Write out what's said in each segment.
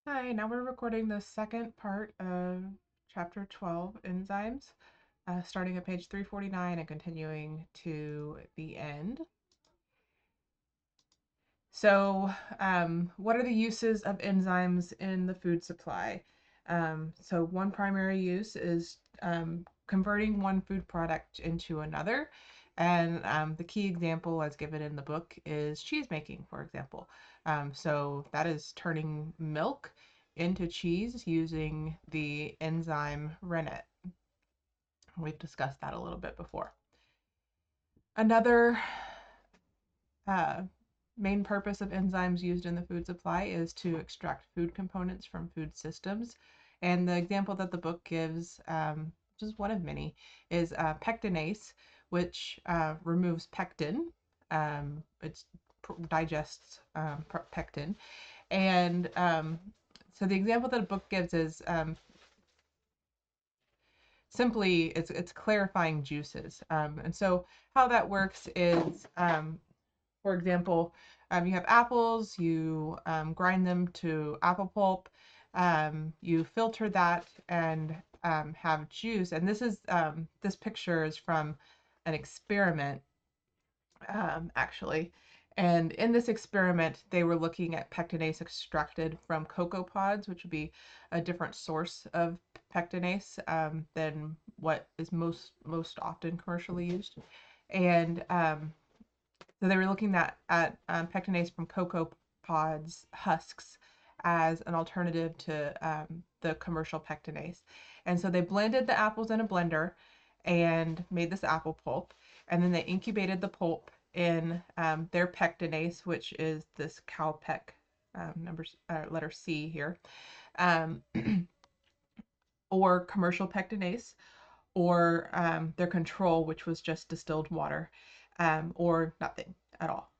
Hi, now we're recording the second part of chapter 12, enzymes, starting at page 349 and continuing to the end. So, what are the uses of enzymes in the food supply? So one primary use is converting one food product into another. And the key example, as given in the book, is cheese making, for example. So that is turning milk into cheese using the enzyme rennet. We've discussed that a little bit before. Another uh, main purpose of enzymes used in the food supply is to extract food components from food systems. And the example that the book gives, which is one of many, is pectinase, which removes pectin. It digests pectin. And so the example that a book gives is simply it's clarifying juices. And so how that works is for example, you have apples, you grind them to apple pulp, you filter that and have juice. And this picture is from an experiment, actually. And in this experiment, they were looking at pectinase extracted from cocoa pods, which would be a different source of pectinase than what is most often commercially used. And so they were looking at pectinase from cocoa pods husks as an alternative to the commercial pectinase. And so they blended the apples in a blender and made this apple pulp. And then they incubated the pulp in their pectinase, which is this Cowpec letter C here, um, or commercial pectinase, or their control, which was just distilled water, or nothing at all.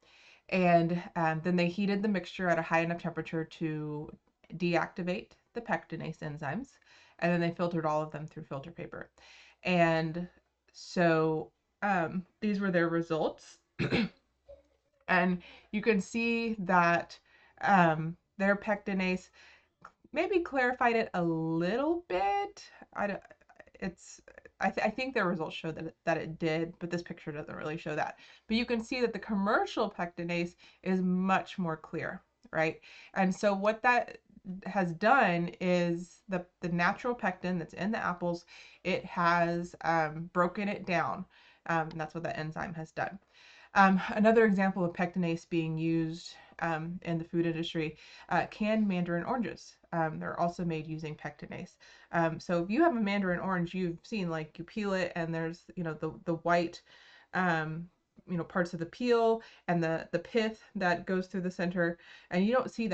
And then they heated the mixture at a high enough temperature to deactivate the pectinase enzymes. And then they filtered all of them through filter paper. And so these were their results. And you can see that their pectinase maybe clarified it a little bit. I don't, it's I think their results show that it did, but this picture doesn't really show that. But you can see that the commercial pectinase is much more clear, right? And so what that has done is the natural pectin that's in the apples, it has broken it down. And that's what that enzyme has done. Another example of pectinase being used in the food industry, canned mandarin oranges. They're also made using pectinase. So if you have a mandarin orange, you've seen like you peel it and there's, the white, parts of the peel and the pith that goes through the center, and you don't see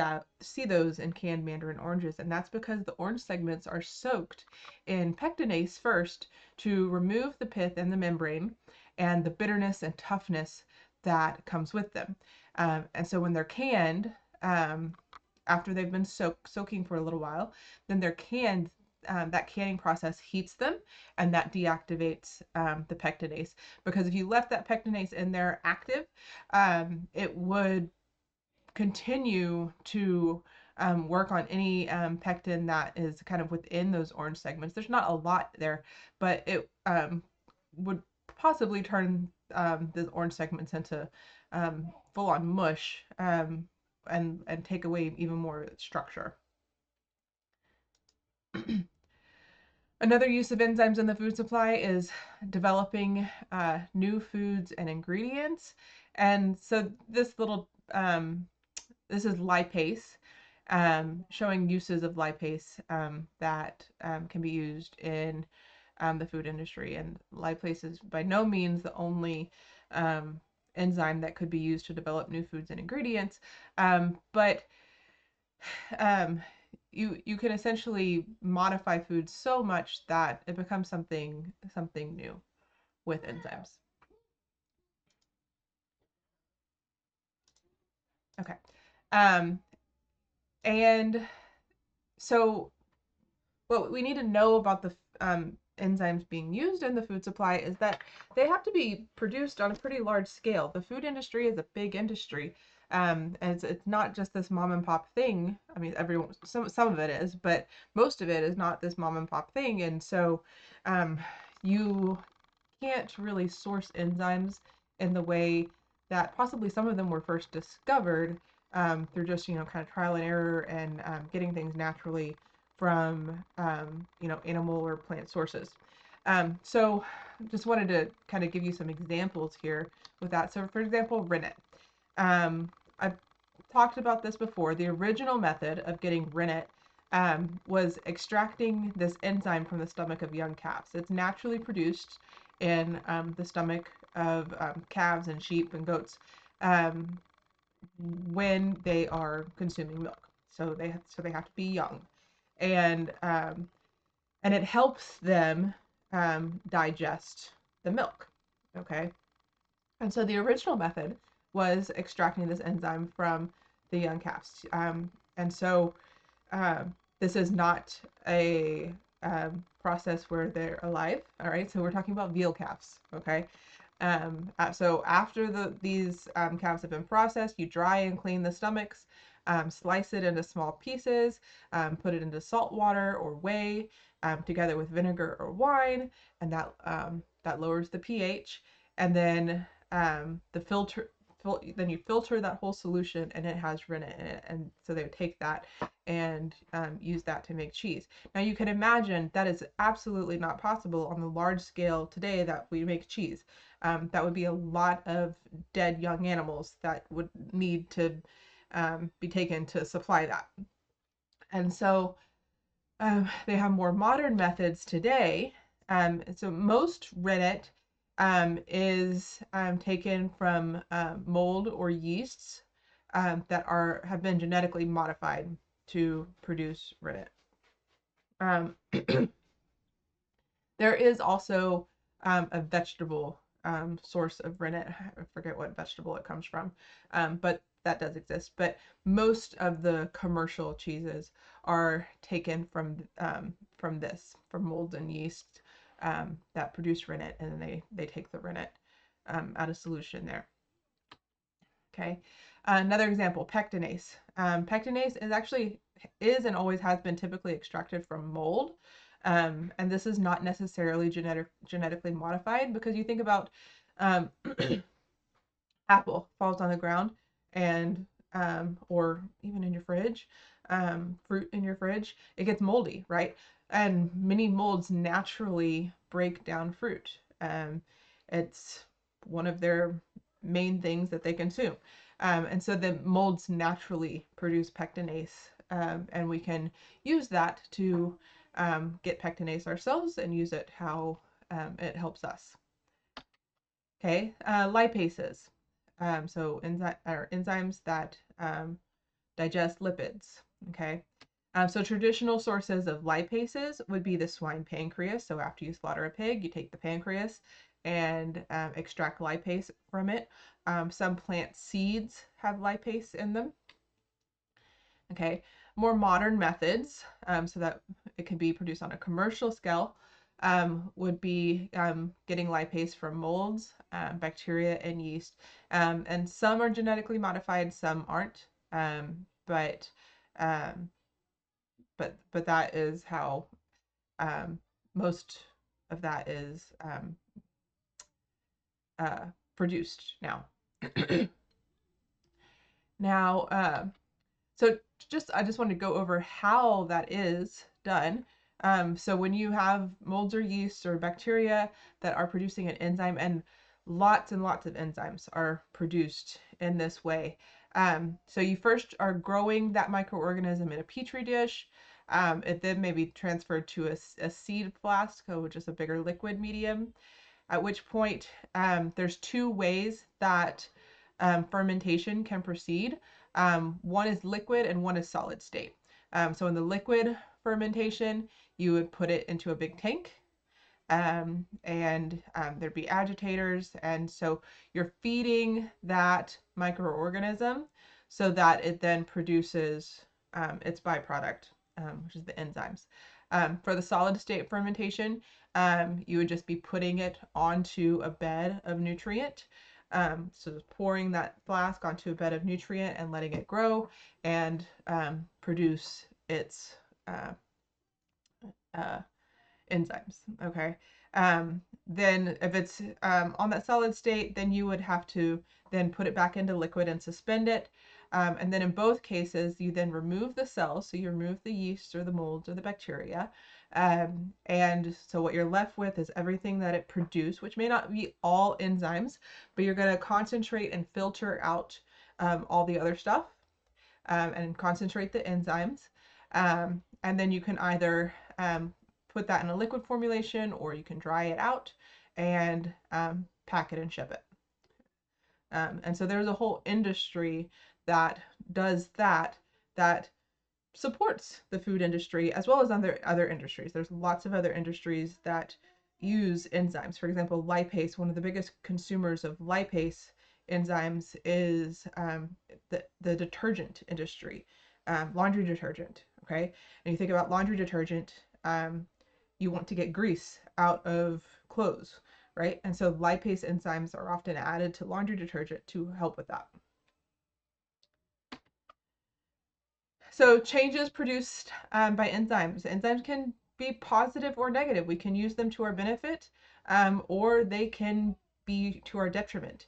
those in canned mandarin oranges, and that's because the orange segments are soaked in pectinase first to remove the pith and the membrane and the bitterness and toughness that comes with them. And so when they're canned, after they've been soaking for a little while, then they're canned. That canning process heats them, and that deactivates the pectinase. Because if you left that pectinase in there active, it would continue to work on any pectin that is kind of within those orange segments. There's not a lot there, but it would possibly turn the orange segments into full-on mush, and take away even more structure. Another use of enzymes in the food supply is developing new foods and ingredients. And so this is lipase, showing uses of lipase that can be used in the food industry. And lipase is by no means the only enzyme that could be used to develop new foods and ingredients, but you can essentially modify food so much that it becomes something new with enzymes. Okay. Um, and so what we need to know about the enzymes being used in the food supply is that they have to be produced on a pretty large scale. The food industry is a big industry. And it's not just this mom and pop thing. I mean, everyone, some of it is, but most of it is not this mom and pop thing. And so um, you can't really source enzymes in the way that possibly some of them were first discovered, through just, kind of trial and error, and getting things naturally from, animal or plant sources. So just wanted to kind of give you some examples here with that. So for example, rennet. I've talked about this before. The original method of getting rennet was extracting this enzyme from the stomach of young calves. It's naturally produced in the stomach of calves and sheep and goats um, when they are consuming milk. So they have to be young, and and it helps them digest the milk. Okay, and so the original method was extracting this enzyme from the young calves, and so uh, this is not a process where they're alive. All right, so we're talking about veal calves. Okay, so after these calves have been processed, you dry and clean the stomachs, slice it into small pieces, put it into salt water or whey, together with vinegar or wine, and that lowers the pH. And then the filter. Then you filter that whole solution, and it has rennet in it, and so they would take that and use that to make cheese. Now you can imagine that is absolutely not possible on the large scale today that we make cheese. That would be a lot of dead young animals that would need to be taken to supply that. And so they have more modern methods today. So most rennet is taken from mold or yeasts that have been genetically modified to produce rennet. Um, there is also a vegetable source of rennet. I forget what vegetable it comes from, but that does exist. But most of the commercial cheeses are taken from molds and yeast that produce rennet, and then they take the rennet out of solution there. Okay, another example, pectinase. Pectinase is and always has been typically extracted from mold. And this is not necessarily genetically modified, because you think about um, apple falls on the ground, and or even in your fridge, fruit in your fridge, it gets moldy, right? And many molds naturally break down fruit. It's one of their main things that they consume. And so the molds naturally produce pectinase, and we can use that to get pectinase ourselves and use it how it helps us. Okay, lipases. So enzymes that digest lipids. Okay, so traditional sources of lipases would be the swine pancreas. So after you slaughter a pig, you take the pancreas and extract lipase from it. Some plant seeds have lipase in them. Okay, more modern methods, so that it can be produced on a commercial scale, would be getting lipase from molds, bacteria, and yeast. And some are genetically modified, some aren't. But um, but that is how um, most of that is uh, produced now. Now, so I just wanted to go over how that is done. So when you have molds or yeasts or bacteria that are producing an enzyme, and lots of enzymes are produced in this way. So you first are growing that microorganism in a petri dish. It then may be transferred to a seed flask, which is a bigger liquid medium, at which point there's two ways that fermentation can proceed. One is liquid and one is solid state. So in the liquid fermentation, you would put it into a big tank, and there'd be agitators. And so you're feeding that microorganism so that it then produces its byproduct, which is the enzymes. For the solid state fermentation, you would just be putting it onto a bed of nutrient, So just pouring that flask onto a bed of nutrient and letting it grow and produce its uh, uh, enzymes. Okay. Then if it's on that solid state, then you would have to then put it back into liquid and suspend it. And then in both cases, you then remove the cells. So you remove the yeast or the molds or the bacteria. And so what you're left with is everything that it produced, which may not be all enzymes, but you're going to concentrate and filter out all the other stuff and concentrate the enzymes. And then you can either put that in a liquid formulation or you can dry it out and pack it and ship it. And so there's a whole industry that does that, that supports the food industry as well as other industries. There's lots of other industries that use enzymes. For example, lipase, one of the biggest consumers of lipase enzymes is the detergent industry, laundry detergent. Okay, and you think about laundry detergent, you want to get grease out of clothes, right? And so lipase enzymes are often added to laundry detergent to help with that. So changes produced by enzymes. Enzymes can be positive or negative. We can use them to our benefit, or they can be to our detriment.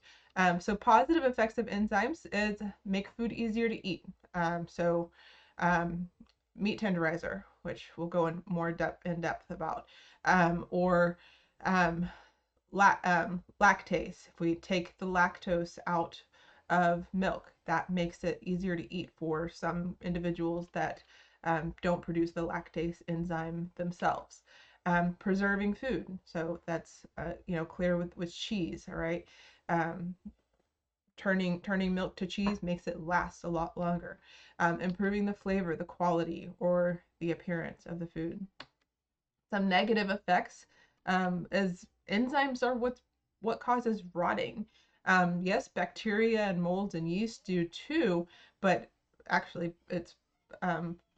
So positive effects of enzymes is make food easier to eat. So meat tenderizer, which we'll go in more in depth about, or um, lactase. If we take the lactose out of milk, that makes it easier to eat for some individuals that don't produce the lactase enzyme themselves. Preserving food, so that's clear with cheese. All right, turning milk to cheese makes it last a lot longer. Improving the flavor, the quality, or the appearance of the food. Some negative effects is enzymes are what causes rotting. Yes, bacteria and molds and yeast do too, but actually it's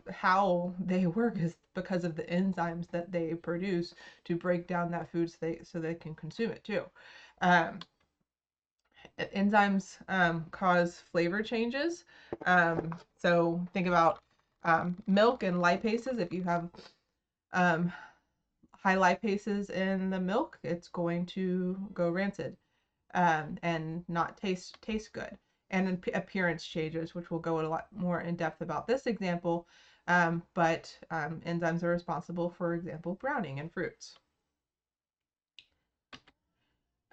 how they work is because of the enzymes that they produce to break down that food so they can consume it too. Um, Enzymes cause flavor changes. So think about milk and lipases. If you have um, high lipases in the milk, it's going to go rancid and not taste good. And appearance changes, which we'll go a lot more in depth about this example. But enzymes are responsible, for example, browning in fruits.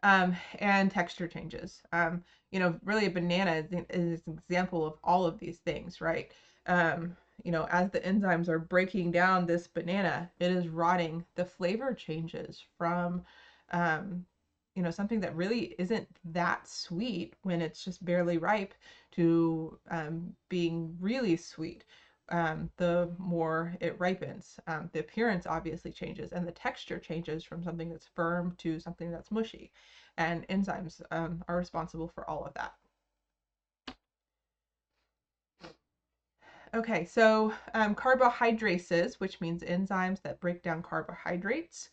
And texture changes. Really a banana is an example of all of these things, right? As the enzymes are breaking down this banana, it is rotting. The flavor changes from, something that really isn't that sweet when it's just barely ripe to being really sweet. The more it ripens, the appearance obviously changes and the texture changes from something that's firm to something that's mushy. And enzymes are responsible for all of that. Okay, so carbohydrases, which means enzymes that break down carbohydrates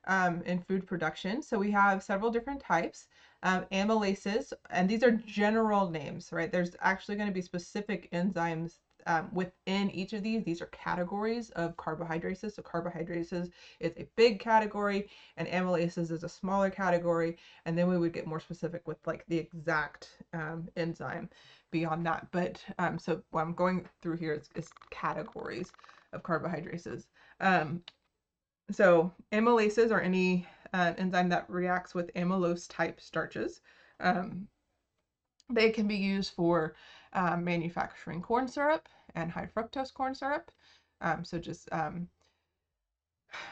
in food production. So we have several different types. Amylases, and these are general names, right? There's actually going to be specific enzymes within each of these. These are categories of carbohydrases. So carbohydrases is a big category, and amylases is a smaller category. And then we would get more specific with like the exact enzyme beyond that. But so what I'm going through here is categories of carbohydrases. So amylases are any enzyme that reacts with amylose type starches. They can be used for manufacturing corn syrup and high fructose corn syrup. So just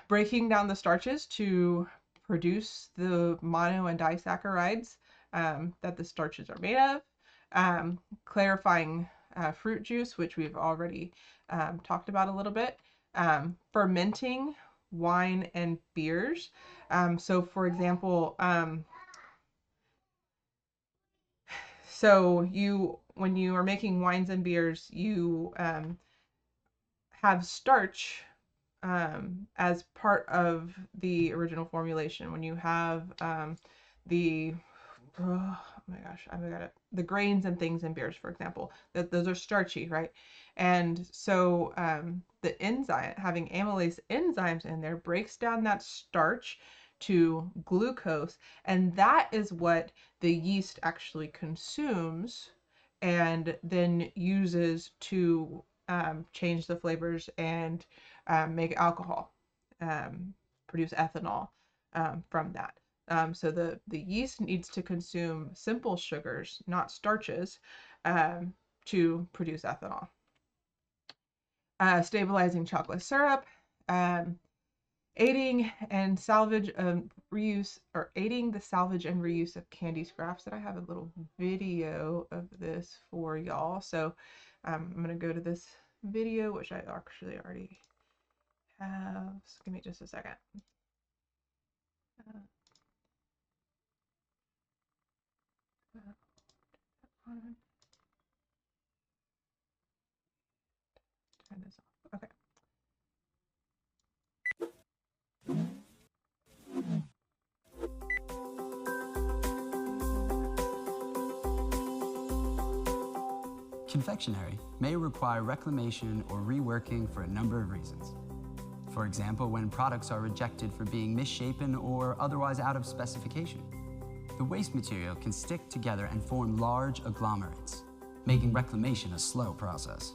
breaking down the starches to produce the mono and disaccharides that the starches are made of. Clarifying fruit juice, which we've already talked about a little bit. Fermenting wine and beers. So for example, when you are making wines and beers, you have starch as part of the original formulation. When you have the oh my gosh, I got it. The grains and things in beers, for example, that those are starchy, right? And so the enzyme, having amylase enzymes in there, breaks down that starch to glucose, and that is what the yeast actually consumes and then uses to change the flavors and make alcohol, produce ethanol from that. So the yeast needs to consume simple sugars, not starches, um, to produce ethanol. Stabilizing chocolate syrup, um, aiding and salvage reuse, or aiding the salvage and reuse of candy scraps. And I have a little video of this for y'all. So I'm gonna go to this video, which I actually already have. So give me just a second. Uh, turn this off. Okay. Confectionery may require reclamation or reworking for a number of reasons. For example, when products are rejected for being misshapen or otherwise out of specification. The waste material can stick together and form large agglomerates, making reclamation a slow process.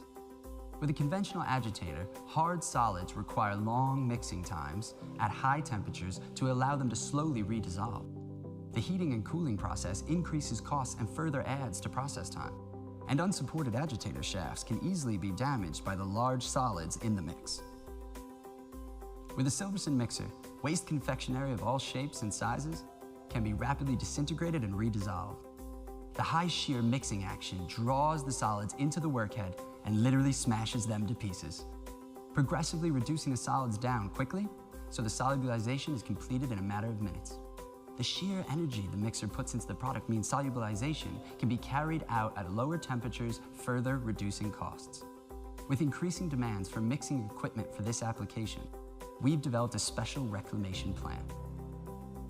With a conventional agitator, hard solids require long mixing times at high temperatures to allow them to slowly redissolve. The heating and cooling process increases costs and further adds to process time. And unsupported agitator shafts can easily be damaged by the large solids in the mix. With a Silverson mixer, waste confectionery of all shapes and sizes can be rapidly disintegrated and redissolved. The high shear mixing action draws the solids into the workhead and literally smashes them to pieces, progressively reducing the solids down quickly so the solubilization is completed in a matter of minutes. The sheer energy the mixer puts into the product means solubilization can be carried out at lower temperatures, further reducing costs. With increasing demands for mixing equipment for this application, we've developed a special reclamation plan.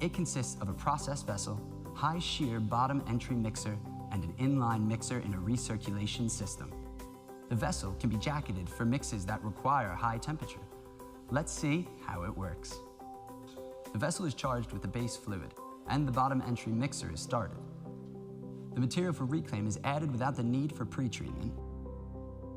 It consists of a process vessel, high shear bottom entry mixer, and an inline mixer in a recirculation system. The vessel can be jacketed for mixes that require high temperature. Let's see how it works. The vessel is charged with the base fluid, and the bottom entry mixer is started. The material for reclaim is added without the need for pretreatment.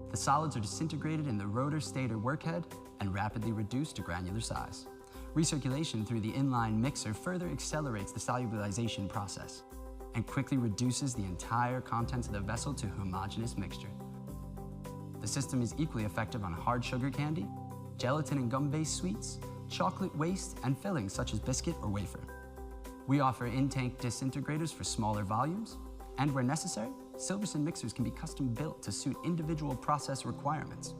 The solids are disintegrated in the rotor-stator workhead and rapidly reduced to granular size. Recirculation through the inline mixer further accelerates the solubilization process and quickly reduces the entire contents of the vessel to a homogeneous mixture. The system is equally effective on hard sugar candy, gelatin and gum-based sweets, chocolate waste, and fillings such as biscuit or wafer. We offer in-tank disintegrators for smaller volumes, and where necessary, Silverson mixers can be custom built to suit individual process requirements.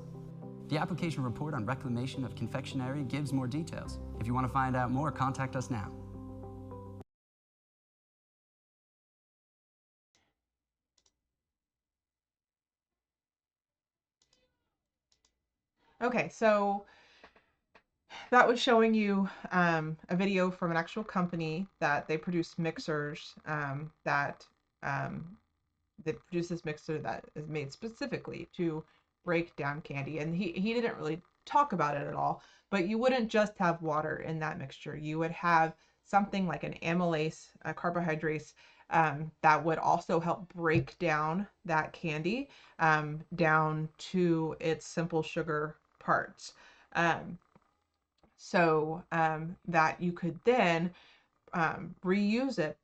The application report on reclamation of confectionery gives more details. If you want to find out more, contact us now. Okay, so that was showing you a video from an actual company that they produce mixers that produce this mixer that is made specifically to break down candy. And he didn't really talk about it at all, but you wouldn't just have water in that mixture. You would have something like an amylase, a carbohydrates, that would also help break down that candy down to its simple sugar parts. Um, that you could then reuse it,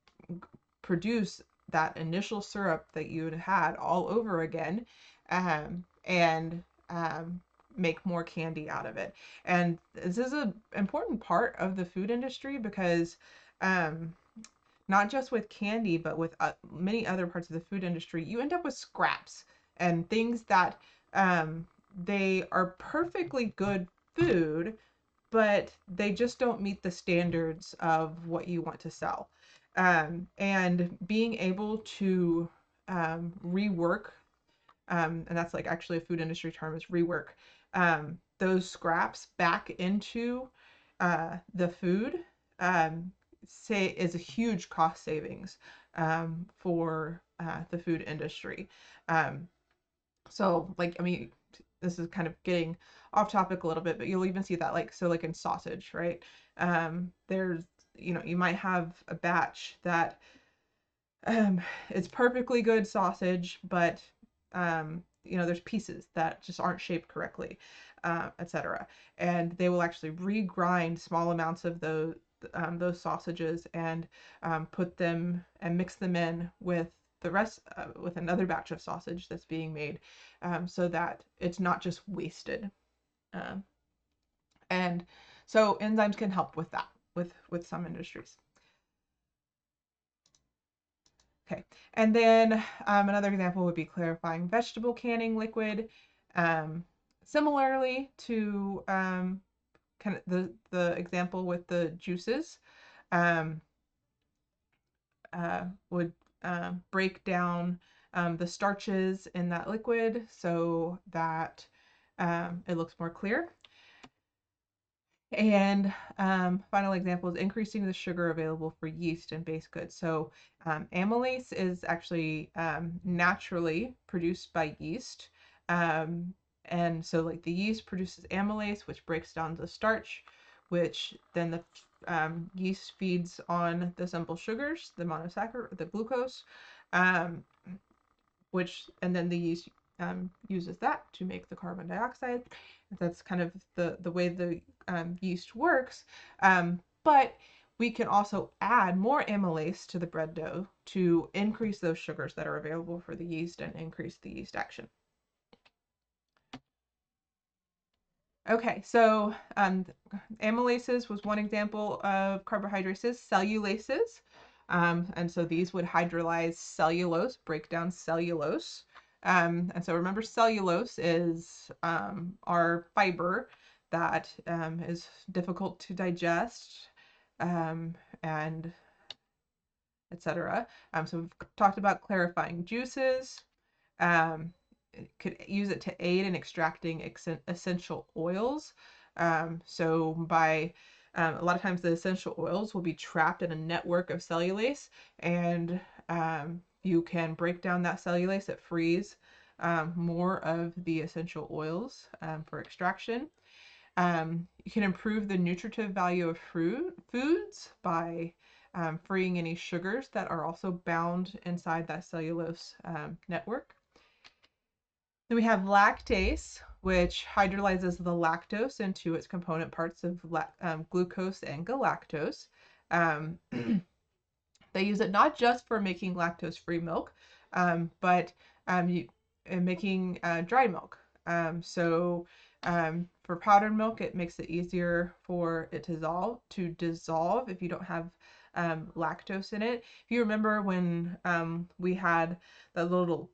produce that initial syrup that you'd had all over again, and make more candy out of it. And this is an important part of the food industry because um, not just with candy, but with many other parts of the food industry, you end up with scraps and things that they are perfectly good food, but they just don't meet the standards of what you want to sell. And being able to rework, and that's like actually a food industry term is rework, those scraps back into the food, say is a huge cost savings for the food industry. Um, so like, I mean, this is kind of getting off topic a little bit, but you'll even see that like, so like in sausage, right? There's, you know, you might have a batch that um, it's perfectly good sausage, but you know, there's pieces that just aren't shaped correctly, etc. And they will actually regrind small amounts of those sausages and put them and mix them in with the rest with another batch of sausage that's being made, so that it's not just wasted. Um, and so enzymes can help with that with some industries. Okay, and then another example would be clarifying vegetable canning liquid. Um, Similarly to kind of the example with the juices, um, would break down the starches in that liquid so that it looks more clear. And final example is increasing the sugar available for yeast and base goods. So amylase is actually naturally produced by yeast. And so like the yeast produces amylase, which breaks down the starch, which then the yeast feeds on the simple sugars, the monosaccharide, the glucose, um, which, and then the yeast uses that to make the carbon dioxide. That's kind of the way the yeast works. But we can also add more amylase to the bread dough to increase those sugars that are available for the yeast and increase the yeast action. Okay, so amylases was one example of carbohydrases, cellulases. And so these would hydrolyze cellulose, break down cellulose. And so remember, cellulose is our fiber that is difficult to digest, and etc. So we've talked about clarifying juices. Um, could use it to aid in extracting essential oils. So by a lot of times the essential oils will be trapped in a network of cellulase, and you can break down that cellulase. It frees more of the essential oils for extraction. You can improve the nutritive value of foods by freeing any sugars that are also bound inside that cellulose network. Then we have lactase, which hydrolyzes the lactose into its component parts of glucose and galactose. Um, they use it not just for making lactose-free milk, but making dry milk. For powdered milk, it makes it easier for it to dissolve if you don't have lactose in it. If you remember when we had that little,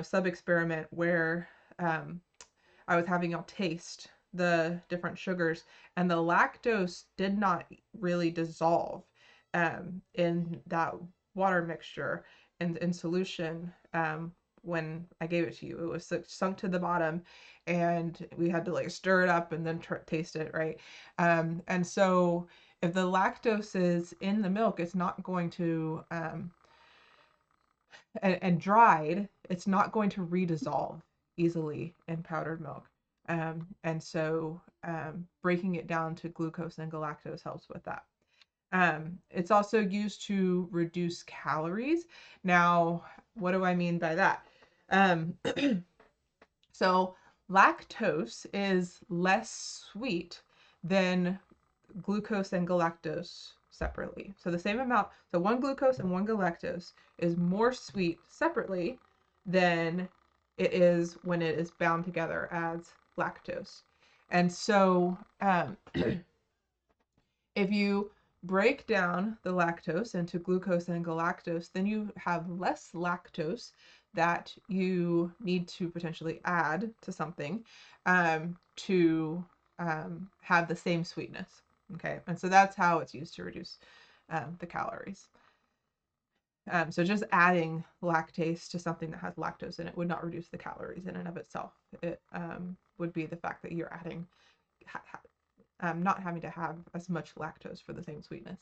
sub experiment where I was having y'all taste the different sugars, and the lactose did not really dissolve in that water mixture and in solution when I gave it to you. It was sunk to the bottom, and we had to like stir it up and then taste it, right? And so if the lactose is in the milk, it's not going to and dried, it's not going to redissolve easily in powdered milk. And so breaking it down to glucose and galactose helps with that. It's also used to reduce calories. Now, what do I mean by that? Um, so lactose is less sweet than glucose and galactose separately. So the same amount, so one glucose and one galactose is more sweet separately than it is when it is bound together as lactose. And so if you break down the lactose into glucose and galactose, then you have less lactose that you need to potentially add to something to have the same sweetness. Okay, and so that's how it's used to reduce the calories. So just adding lactase to something that has lactose in it would not reduce the calories in and of itself. It would be the fact that you're adding not having to have as much lactose for the same sweetness.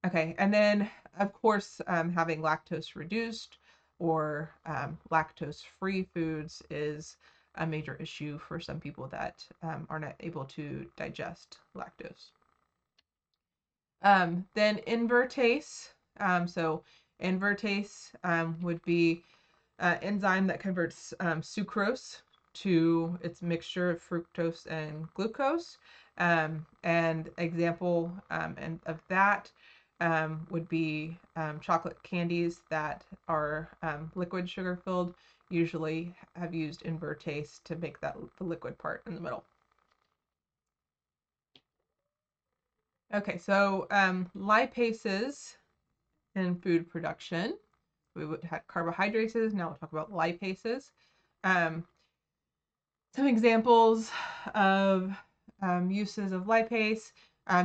Okay, and then of course, having lactose reduced or lactose free foods is a major issue for some people that are not able to digest lactose. Then invertase. So invertase would be enzyme that converts sucrose to its mixture of fructose and glucose. And example of that would be chocolate candies that are liquid sugar filled usually have used invertase to make that the liquid part in the middle. Okay, so lipases in food production. We would have carbohydrates. Now we'll talk about lipases. Um, some examples of uses of lipase.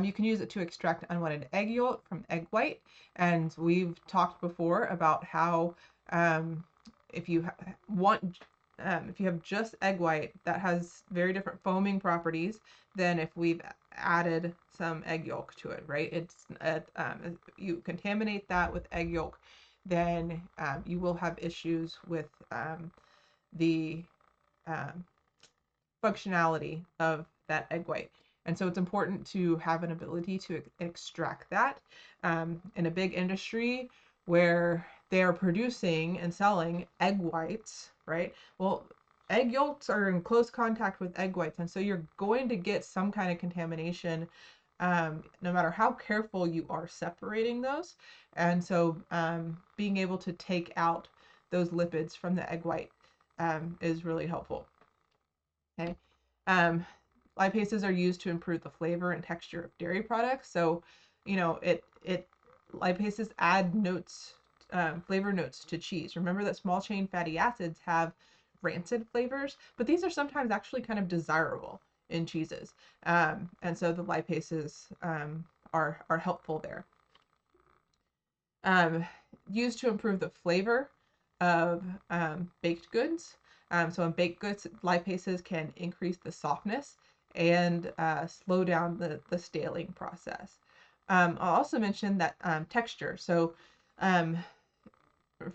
You can use it to extract unwanted egg yolk from egg white. And we've talked before about how um, if you want, if you have just egg white, that has very different foaming properties than if we've added some egg yolk to it, right? You contaminate that with egg yolk, then you will have issues with the um, functionality of that egg white. And so it's important to have an ability to extract that. In a big industry where they are producing and selling egg whites, right? Well, egg yolks are in close contact with egg whites, and so you're going to get some kind of contamination no matter how careful you are separating those. And so being able to take out those lipids from the egg white is really helpful. Okay. Um, lipases are used to improve the flavor and texture of dairy products. So, it lipases add notes, flavor notes to cheese. Remember that small chain fatty acids have rancid flavors, but these are sometimes actually kind of desirable in cheeses. And so the lipases are helpful there. Um, used to improve the flavor of baked goods. So in baked goods, lipases can increase the softness and slow down the staling process. I'll also mention that texture. So um,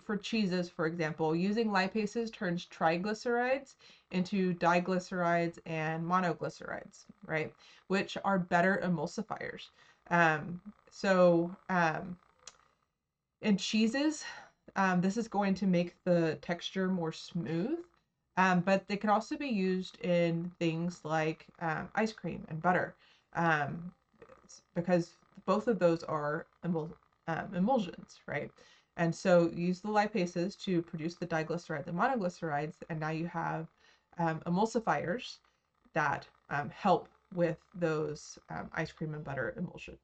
for cheeses, for example, using lipases turns triglycerides into diglycerides and monoglycerides, right? Which are better emulsifiers. Um, so in cheeses, this is going to make the texture more smooth, but they can also be used in things like ice cream and butter, um, because both of those are emulsions, right? And so use the lipases to produce the diglycerides and monoglycerides, and now you have emulsifiers that help with those ice cream and butter emulsions.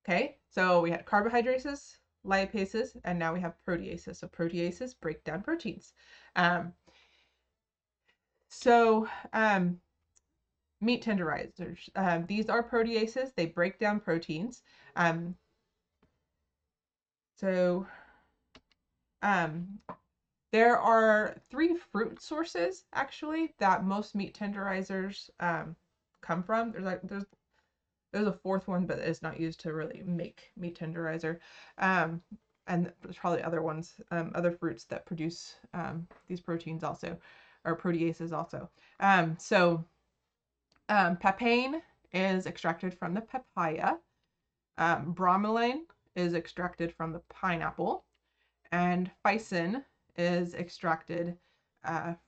Okay, so we had carbohydrates, lipases, and now we have proteases. So proteases break down proteins. Um, so meat tenderizers, these are proteases. They break down proteins. Um, so um, there are three fruit sources actually that most meat tenderizers come from. There's a fourth one, but it's not used to really make meat tenderizer. Um, and there's probably other ones, other fruits that produce these proteins also, or proteases also. Papain is extracted from the papaya. Bromelain is extracted from the pineapple, and ficin is extracted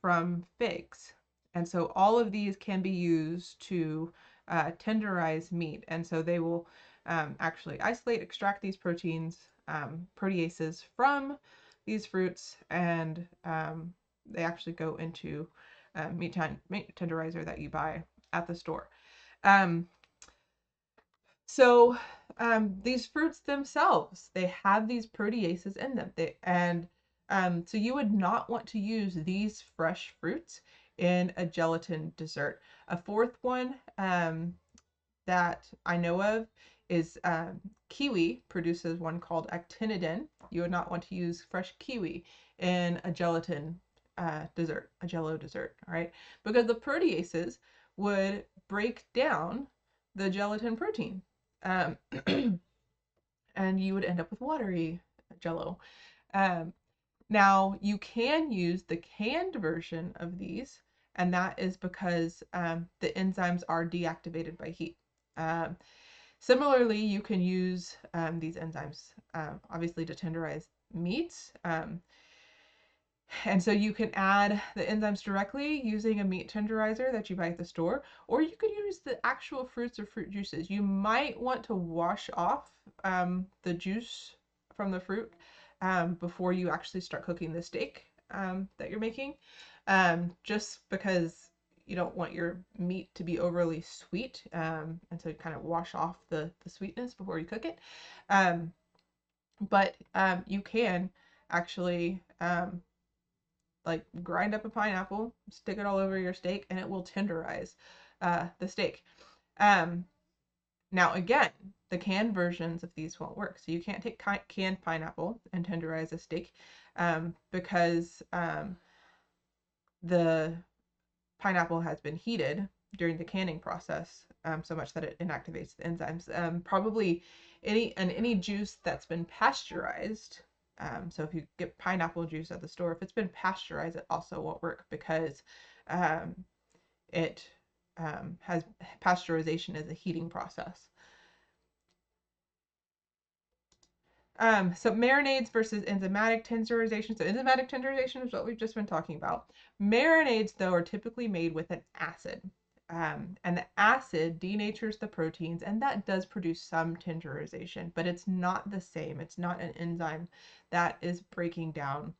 from figs. And so all of these can be used to tenderize meat. And so they will actually isolate, extract these proteins, proteases from these fruits, and they actually go into meat tenderizer that you buy at the store. Um, so these fruits themselves, they have these proteases in them. So you would not want to use these fresh fruits in a gelatin dessert. A fourth one that I know of is kiwi produces one called actinidin. You would not want to use fresh kiwi in a gelatin dessert, a jello dessert, all right? Because the proteases would break down the gelatin protein. Um, and you would end up with watery jello. Um, Now, you can use the canned version of these, and that is because the enzymes are deactivated by heat. Um, Similarly, you can use these enzymes, obviously, to tenderize meats. And so you can add the enzymes directly using a meat tenderizer that you buy at the store, or you could use the actual fruits or fruit juices. You might want to wash off the juice from the fruit before you actually start cooking the steak that you're making, just because you don't want your meat to be overly sweet, and so you kind of wash off the sweetness before you cook it. Um, but you can actually like grind up a pineapple, stick it all over your steak, and it will tenderize the steak. Um, Now, again, the canned versions of these won't work. So you can't take canned pineapple and tenderize a steak because the pineapple has been heated during the canning process so much that it inactivates the enzymes. Probably any juice that's been pasteurized. So if you get pineapple juice at the store, if it's been pasteurized, it also won't work because um, it has pasteurization as a heating process. So marinades versus enzymatic tenderization. So enzymatic tenderization is what we've just been talking about. Marinades, though, are typically made with an acid. And the acid denatures the proteins, and that does produce some tenderization, but it's not the same. It's not an enzyme that is breaking down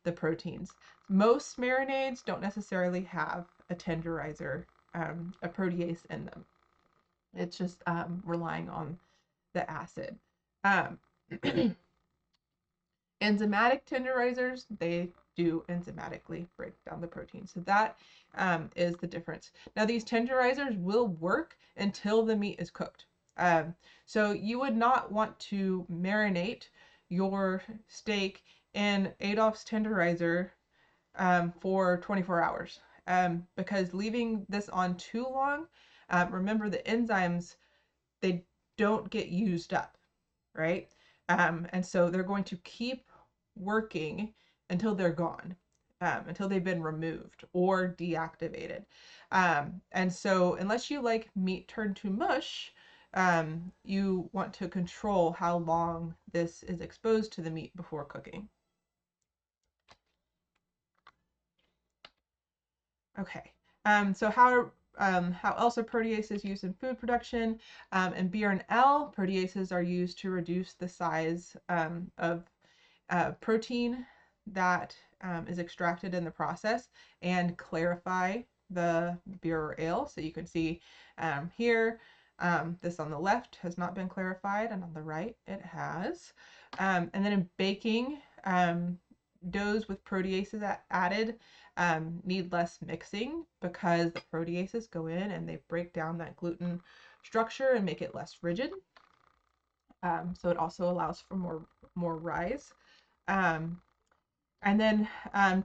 the proteins. Most marinades don't necessarily have a tenderizer, a protease in them. It's just relying on the acid. Um, Enzymatic tenderizers, they do enzymatically break down the protein. So that is the difference. Now, these tenderizers will work until the meat is cooked. So you would not want to marinate your steak in Adolph's tenderizer for 24 hours because leaving this on too long, remember the enzymes, they don't get used up, right? And so they're going to keep working until they're gone, until they've been removed or deactivated. And so, unless you like meat turned to mush, you want to control how long this is exposed to the meat before cooking. Okay. So how else are proteases used in food production? In BRNL, proteases are used to reduce the size of protein that is extracted in the process and clarify the beer or ale. So you can see here, this on the left has not been clarified, and on the right it has. And then in baking, doughs with proteases added need less mixing because the proteases go in and they break down that gluten structure and make it less rigid. So it also allows for more rise. Um, and then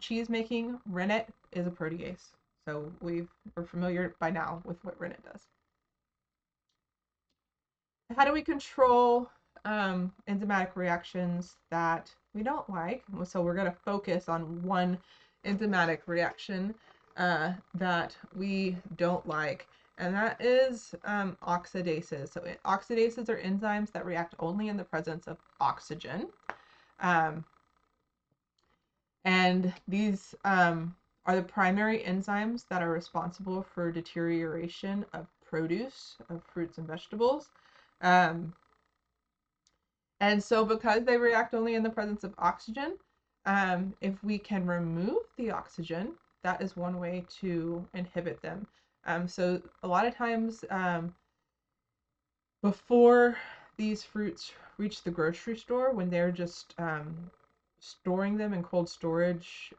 cheese making, rennet is a protease. So we're familiar by now with what rennet does. How do we control enzymatic reactions that we don't like? So we're going to focus on one enzymatic reaction that we don't like, and that is oxidases. So oxidases are enzymes that react only in the presence of oxygen. Um, and these are the primary enzymes that are responsible for deterioration of produce, of fruits and vegetables. Um, and so because they react only in the presence of oxygen, if we can remove the oxygen, that is one way to inhibit them. So a lot of times before these fruits reach the grocery store, when they're just storing them in cold storage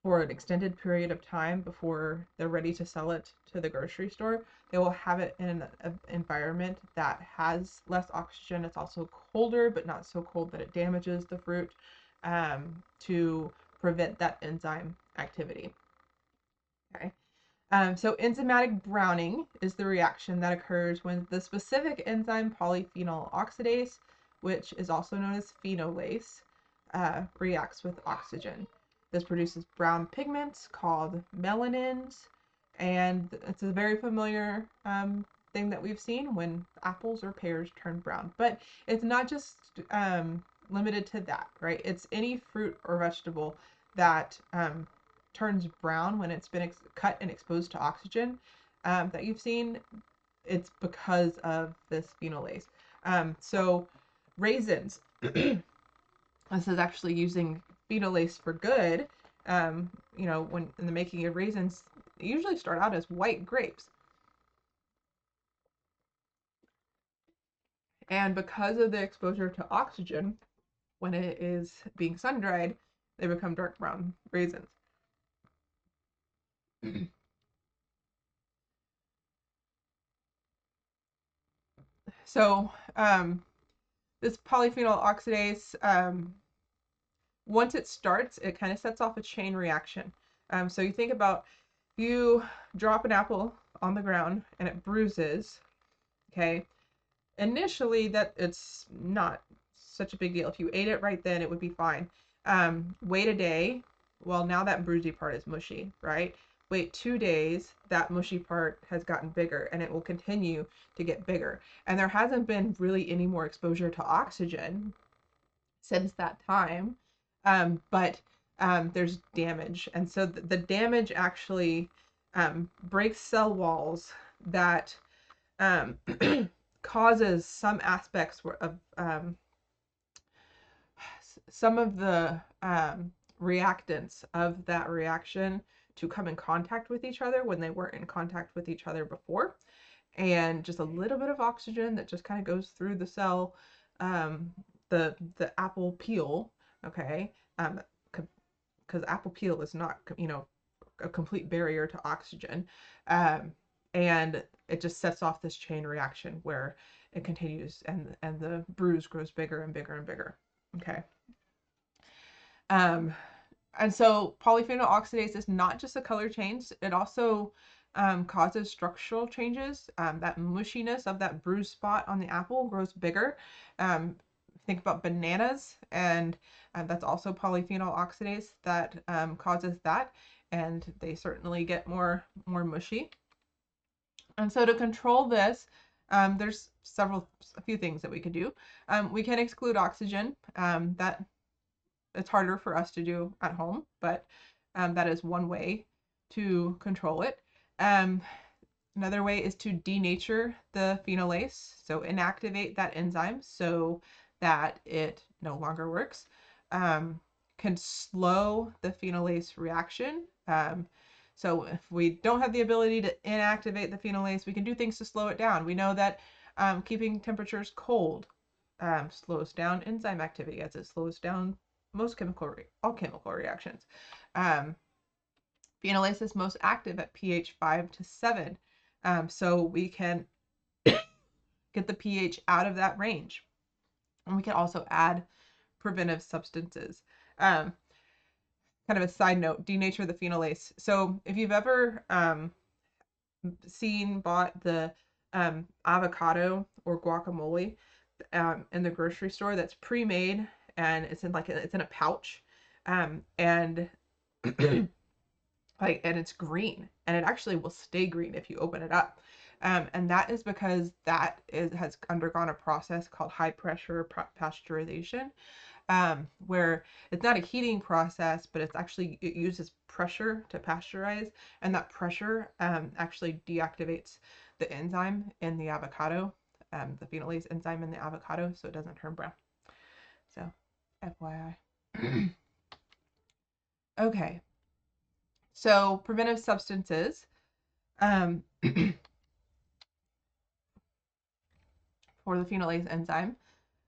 for an extended period of time before they're ready to sell it to the grocery store, they will have it in an environment that has less oxygen. It's also colder, but not so cold that it damages the fruit, to prevent that enzyme activity. Okay. So enzymatic browning is the reaction that occurs when the specific enzyme polyphenol oxidase, which is also known as phenolase, reacts with oxygen. This produces brown pigments called melanins, and it's a very familiar thing that we've seen when apples or pears turn brown. But it's not just limited to that, right? It's any fruit or vegetable that turns brown when it's been cut and exposed to oxygen that you've seen. It's because of this phenolase. So raisins, this is actually using phenolase for good. When in the making of raisins, they usually start out as white grapes. And because of the exposure to oxygen, when it is being sun dried, they become dark brown raisins. So this polyphenol oxidase, once it starts, it kind of sets off a chain reaction. So you think about, you drop an apple on the ground and it bruises, okay? Initially, that it's not such a big deal. If you ate it right then, it would be fine. Wait a day. Well, now that bruisey part is mushy, right? Wait 2 days, that mushy part has gotten bigger and it will continue to get bigger. And there hasn't been really any more exposure to oxygen since that time. But there's damage. And so the damage actually breaks cell walls that causes some aspects of some of the reactants of that reaction to come in contact with each other when they weren't in contact with each other before. And just a little bit of oxygen that just kind of goes through the cell, the apple peel, okay, because apple peel is not, a complete barrier to oxygen, and it just sets off this chain reaction where it continues, and the bruise grows bigger and bigger and bigger. Okay. And so polyphenol oxidase is not just a color change, it also causes structural changes. That mushiness of that bruised spot on the apple grows bigger. Think about bananas, and that's also polyphenol oxidase that causes that, and they certainly get more mushy. And so to control this, there's a few things that we could do. We can exclude oxygen. That it's harder for us to do at home, but that is one way to control it. Another way is to denature the phenolase, so inactivate that enzyme so that it no longer works. Can slow the phenolase reaction. So if we don't have the ability to inactivate the phenolase, we can do things to slow it down. We know that keeping temperatures cold slows down enzyme activity, as it slows down all chemical reactions. Phenolase is most active at pH 5 to 7, so we can get the pH out of that range. And we can also add preventive substances. Kind of a side note, denature the phenolase. So if you've ever bought the avocado or guacamole in the grocery store that's pre-made, and it's in a pouch, and and it's green, and it actually will stay green if you open it up. And that is because has undergone a process called high pressure pasteurization, where it's not a heating process, but it uses pressure to pasteurize, and that pressure actually deactivates the enzyme in the avocado, the phenolase enzyme in the avocado, so it doesn't turn brown. So, FYI. Okay. So, preventive substances. For the phenolase enzyme.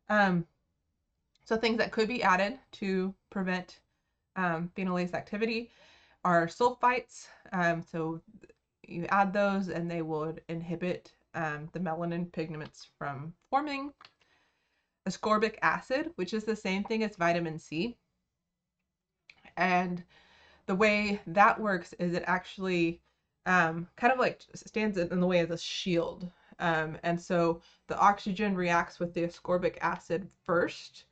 So things that could be added to prevent phenolase activity are sulfites. So you add those and they would inhibit the melanin pigments from forming. Ascorbic acid, which is the same thing as vitamin C. And the way that works is it actually kind of like stands in the way as a shield. And so the oxygen reacts with the ascorbic acid first,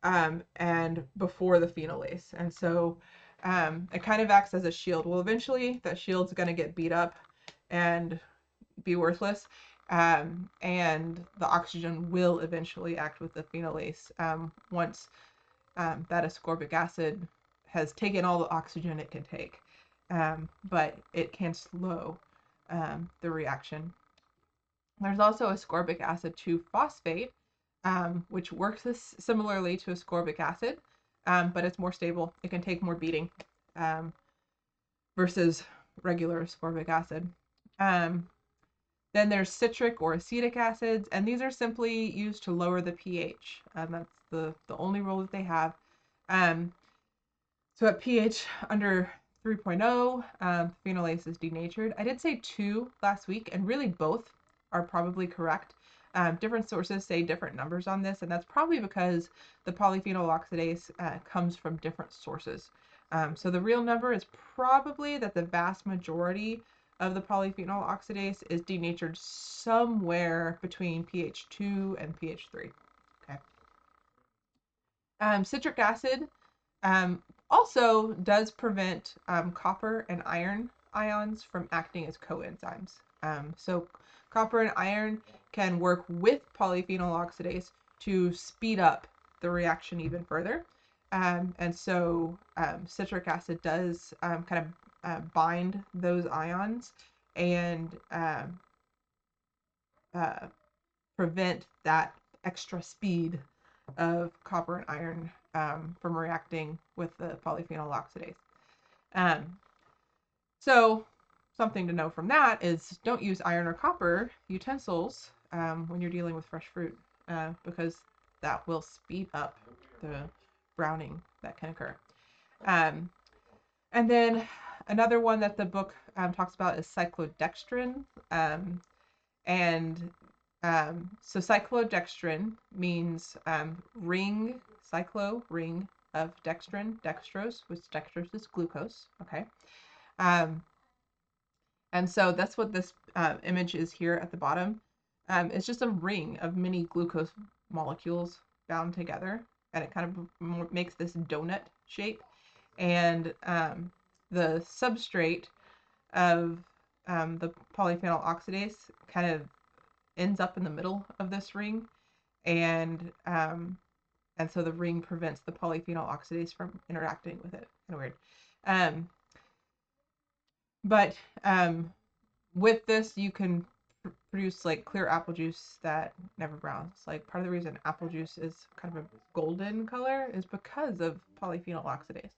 and before the phenolase. And so it kind of acts as a shield. Well, eventually that shield's going to get beat up and be worthless. And the oxygen will eventually act with the phenolase once that ascorbic acid has taken all the oxygen it can take. But it can slow the reaction. There's also ascorbic acid 2 phosphate, which works similarly to ascorbic acid, but it's more stable. It can take more beating versus regular ascorbic acid. Then there's citric or acetic acids, and these are simply used to lower the pH. That's the only role that they have. So at pH under 3.0, phenolase is denatured. I did say 2 last week, and really both are probably correct. Different sources say different numbers on this, and that's probably because the polyphenol oxidase comes from different sources. So the real number is probably that the vast majority of the polyphenol oxidase is denatured somewhere between pH 2 and pH 3. Okay. Citric acid also does prevent copper and iron ions from acting as coenzymes. So copper and iron can work with polyphenol oxidase to speed up the reaction even further. And so citric acid does kind of bind those ions and prevent that extra speed of copper and iron from reacting with the polyphenol oxidase. So something to know from that is don't use iron or copper utensils when you're dealing with fresh fruit because that will speed up the browning that can occur. And then another one that the book talks about is cyclodextrin. So cyclodextrin means ring, ring of dextrin, dextrose, which dextrose is glucose. Okay. And so that's what this image is here at the bottom. It's just a ring of many glucose molecules bound together, and it kind of makes this donut shape. And the substrate of the polyphenol oxidase kind of ends up in the middle of this ring, and so the ring prevents the polyphenol oxidase from interacting with it. Kind of weird. But with this, you can produce like clear apple juice that never browns. Like part of the reason apple juice is kind of a golden color is because of polyphenol oxidase.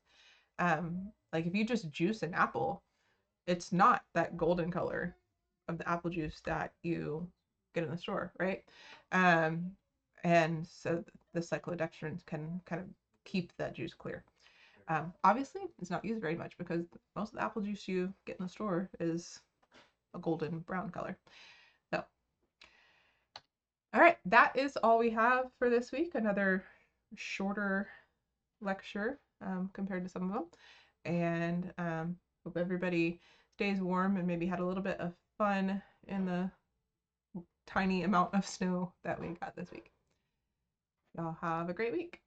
Like if you just juice an apple, it's not that golden color of the apple juice that you get in the store, right? And so the cyclodextrins can kind of keep that juice clear. Obviously, it's not used very much because most of the apple juice you get in the store is a golden brown color. So, all right, that is all we have for this week. Another shorter lecture compared to some of them. And hope everybody stays warm and maybe had a little bit of fun in the tiny amount of snow that we got this week. Y'all have a great week.